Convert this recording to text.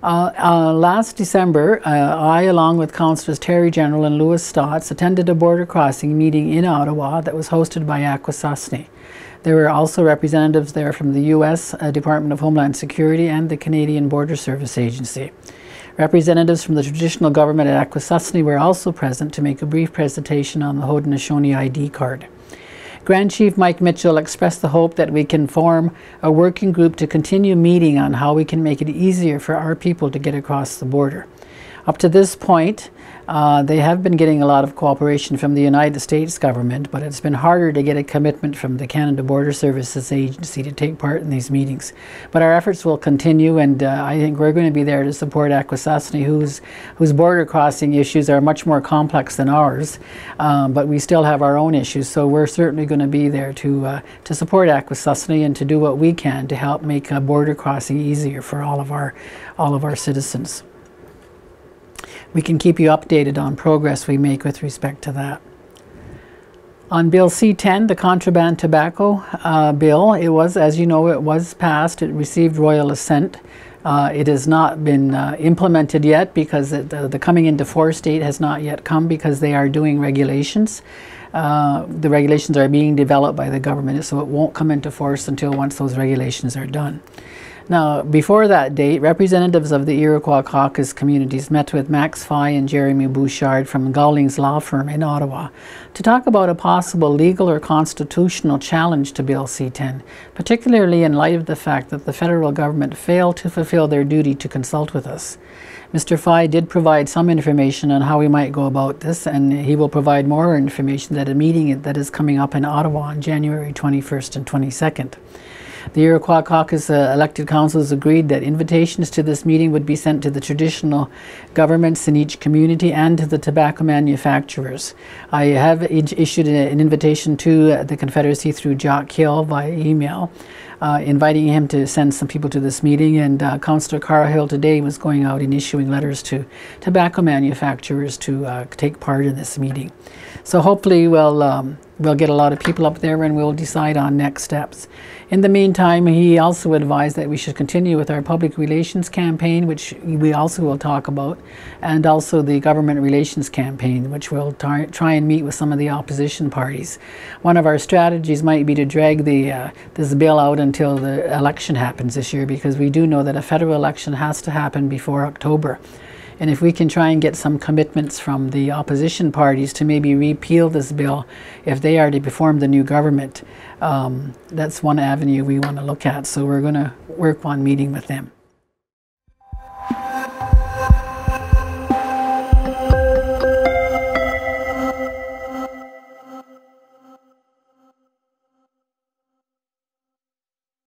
Last December, I, along with Councillors Terry General and Louis Staats, attended a border crossing meeting in Ottawa that was hosted by Akwesasne. There were also representatives there from the U.S. Department of Homeland Security and the Canadian Border Service Agency. Representatives from the traditional government at Akwesasne were also present to make a brief presentation on the Haudenosaunee ID Card. Grand Chief Mike Mitchell expressed the hope that we can form a working group to continue meeting on how we can make it easier for our people to get across the border. Up to this point, they have been getting a lot of cooperation from the United States government, but it's been harder to get a commitment from the Canada Border Services Agency to take part in these meetings. But our efforts will continue, and I think we're going to be there to support Akwesasne, whose border crossing issues are much more complex than ours, but we still have our own issues. So we're certainly going to be there to support Akwesasne and to do what we can to help make border crossing easier for all of our citizens. We can keep you updated on progress we make with respect to that. On Bill C-10, the contraband tobacco bill, it was, as you know, it was passed. It received royal assent. It has not been implemented yet because the coming into force date has not yet come because they are doing regulations. The regulations are being developed by the government, so it won't come into force until once those regulations are done. Now, before that date, representatives of the Iroquois Caucus communities met with Max Fye and Jeremy Bouchard from Gowling's law firm in Ottawa to talk about a possible legal or constitutional challenge to Bill C-10, particularly in light of the fact that the federal government failed to fulfill their duty to consult with us. Mr. Fye did provide some information on how we might go about this, and he will provide more information at a meeting that is coming up in Ottawa on January 21st and 22nd. The Iroquois Caucus elected councils agreed that invitations to this meeting would be sent to the traditional governments in each community and to the tobacco manufacturers. I have issued an invitation to the Confederacy through Jock Hill via email, inviting him to send some people to this meeting, and Councillor Carhill today was going out and issuing letters to tobacco manufacturers to take part in this meeting. So hopefully we'll get a lot of people up there and we'll decide on next steps. In the meantime, he also advised that we should continue with our public relations campaign, which we also will talk about, and also the government relations campaign, which we'll try and meet with some of the opposition parties. One of our strategies might be to drag this bill out until the election happens this year, because we do know that a federal election has to happen before October. And if we can try and get some commitments from the opposition parties to maybe repeal this bill if they are to form the new government, that's one avenue we want to look at. So we're going to work on meeting with them.